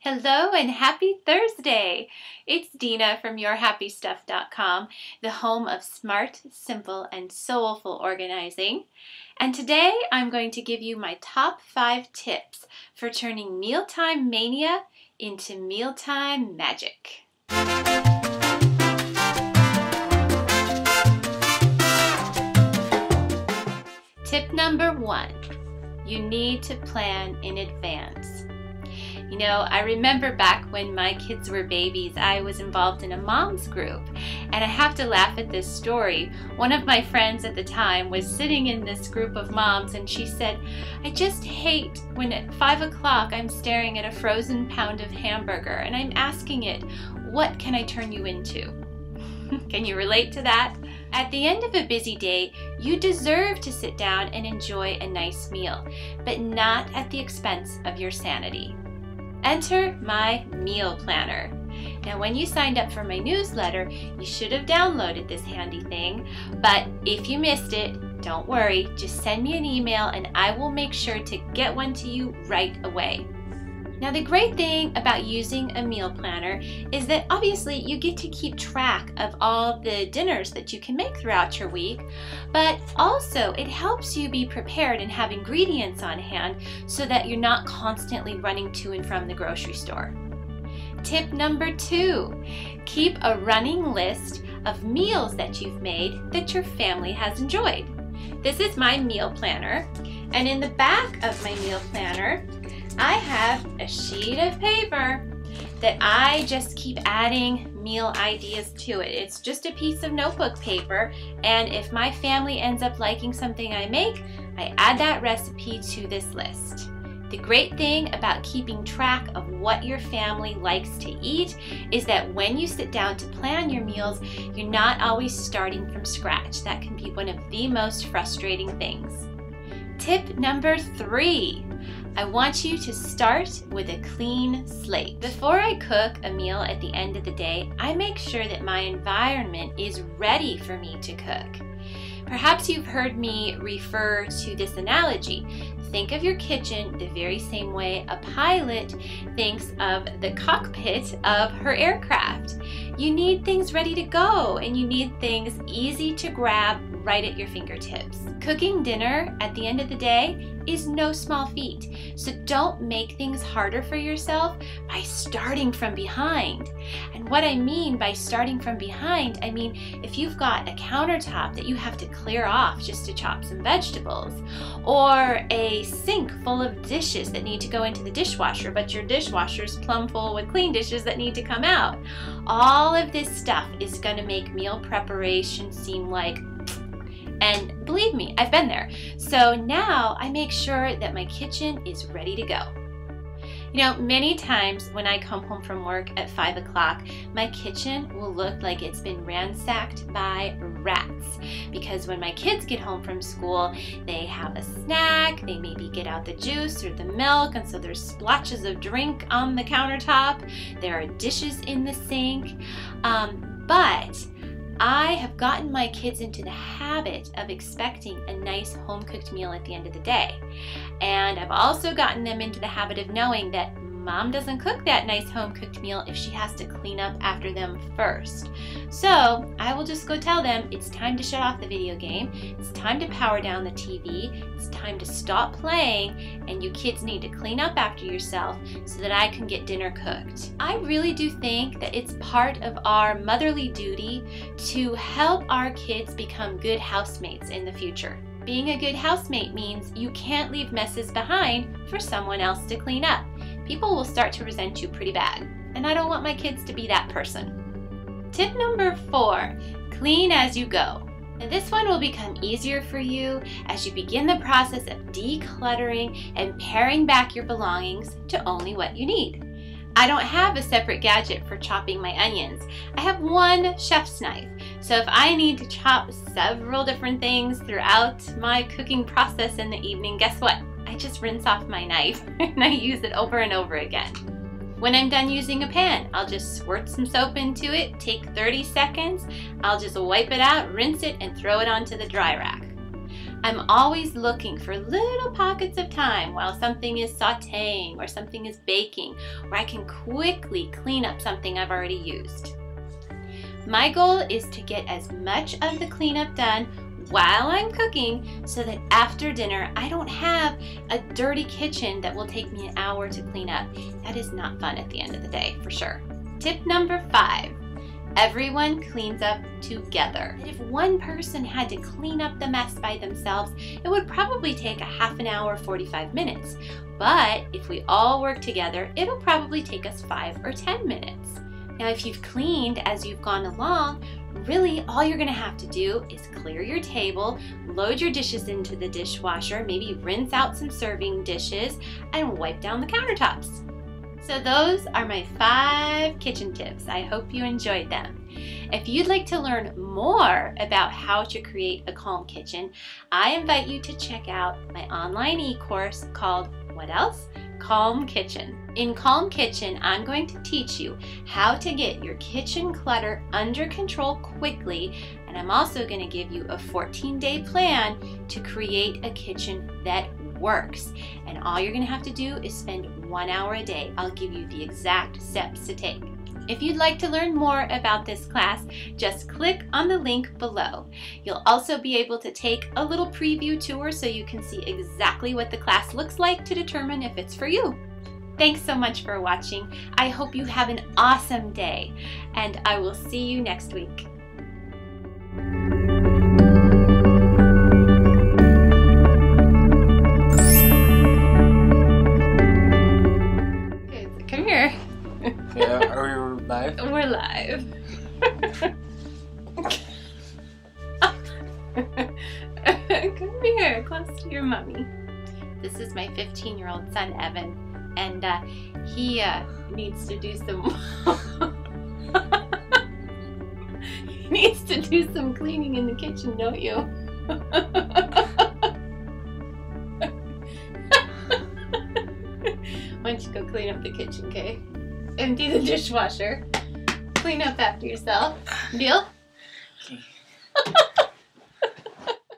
Hello and happy Thursday! It's Dina from YourHappyStuff.com, the home of smart, simple, and soulful organizing. And today I'm going to give you my top 5 tips for turning mealtime mania into mealtime magic. Tip number 1, you need to plan in advance. You know, I remember back when my kids were babies, I was involved in a mom's group, and I have to laugh at this story. One of my friends at the time was sitting in this group of moms, and she said, "I just hate when at 5 o'clock I'm staring at a frozen pound of hamburger and I'm asking it, what can I turn you into?" Can you relate to that? At the end of a busy day, you deserve to sit down and enjoy a nice meal, but not at the expense of your sanity. Enter my meal planner. Now, when you signed up for my newsletter, you should have downloaded this handy thing, but if you missed it, don't worry, just send me an email and I will make sure to get one to you right away. Now, the great thing about using a meal planner is that obviously you get to keep track of all the dinners that you can make throughout your week, but also it helps you be prepared and have ingredients on hand so that you're not constantly running to and from the grocery store. Tip number 2, keep a running list of meals that you've made that your family has enjoyed. This is my meal planner, and in the back of my meal planner, I have a sheet of paper that I just keep adding meal ideas to it. It's just a piece of notebook paper, and if my family ends up liking something I make, I add that recipe to this list. The great thing about keeping track of what your family likes to eat is that when you sit down to plan your meals, you're not always starting from scratch. That can be one of the most frustrating things. Tip number 3. I want you to start with a clean slate. Before I cook a meal at the end of the day, I make sure that my environment is ready for me to cook. Perhaps you've heard me refer to this analogy. Think of your kitchen the very same way a pilot thinks of the cockpit of her aircraft. You need things ready to go, and you need things easy to grab right at your fingertips. Cooking dinner at the end of the day is no small feat, so don't make things harder for yourself by starting from behind. And what I mean by starting from behind, I mean if you've got a countertop that you have to clear off just to chop some vegetables, or a sink full of dishes that need to go into the dishwasher, but your dishwasher's plumb full with clean dishes that need to come out. All of this stuff is going to make meal preparation seem like, and believe me, I've been there. So now I make sure that my kitchen is ready to go. You know, many times when I come home from work at 5 o'clock, my kitchen will look like it's been ransacked by rats. Because when my kids get home from school, they have a snack, they maybe get out the juice or the milk, and so there's splotches of drink on the countertop, there are dishes in the sink, but I have gotten my kids into the habit of expecting a nice home-cooked meal at the end of the day. And I've also gotten them into the habit of knowing that Mom doesn't cook that nice home-cooked meal if she has to clean up after them first. So I will just go tell them it's time to shut off the video game, it's time to power down the TV, it's time to stop playing, and you kids need to clean up after yourself so that I can get dinner cooked. I really do think that it's part of our motherly duty to help our kids become good housemates in the future. Being a good housemate means you can't leave messes behind for someone else to clean up. People will start to resent you pretty bad, and I don't want my kids to be that person. Tip number 4, clean as you go. Now, this one will become easier for you as you begin the process of decluttering and paring back your belongings to only what you need. I don't have a separate gadget for chopping my onions. I have one chef's knife. So if I need to chop several different things throughout my cooking process in the evening, guess what? I just rinse off my knife and I use it over and over again. When I'm done using a pan, I'll just squirt some soap into it, take 30 seconds, I'll just wipe it out, rinse it, and throw it onto the dry rack. I'm always looking for little pockets of time while something is sauteing or something is baking where I can quickly clean up something I've already used. My goal is to get as much of the cleanup done while I'm cooking so that after dinner I don't have a dirty kitchen that will take me an hour to clean up. That is not fun at the end of the day, for sure. Tip number 5. Everyone cleans up together. If one person had to clean up the mess by themselves, it would probably take a half an hour, 45 minutes. But if we all work together, it'll probably take us 5 or 10 minutes. Now, if you've cleaned as you've gone along, really all you're gonna have to do is clear your table, load your dishes into the dishwasher, maybe rinse out some serving dishes, and wipe down the countertops. So those are my 5 kitchen tips. I hope you enjoyed them. If you'd like to learn more about how to create a calm kitchen, I invite you to check out my online e-course called, what else? Calm Kitchen. In Calm Kitchen, I'm going to teach you how to get your kitchen clutter under control quickly, and I'm also going to give you a 14-day plan to create a kitchen that works. And all you're going to have to do is spend 1 hour a day. I'll give you the exact steps to take. If you'd like to learn more about this class, just click on the link below. You'll also be able to take a little preview tour so you can see exactly what the class looks like to determine if it's for you. Thanks so much for watching. I hope you have an awesome day, and I will see you next week. Come here. Yeah, are we live? We're live. Come here, close to your mommy. This is my 15-year-old son, Evan, and he needs to do some he needs to do some cleaning in the kitchen, don't you? Why don't you go clean up the kitchen, okay? Empty the dishwasher. Clean up after yourself. Deal? Okay.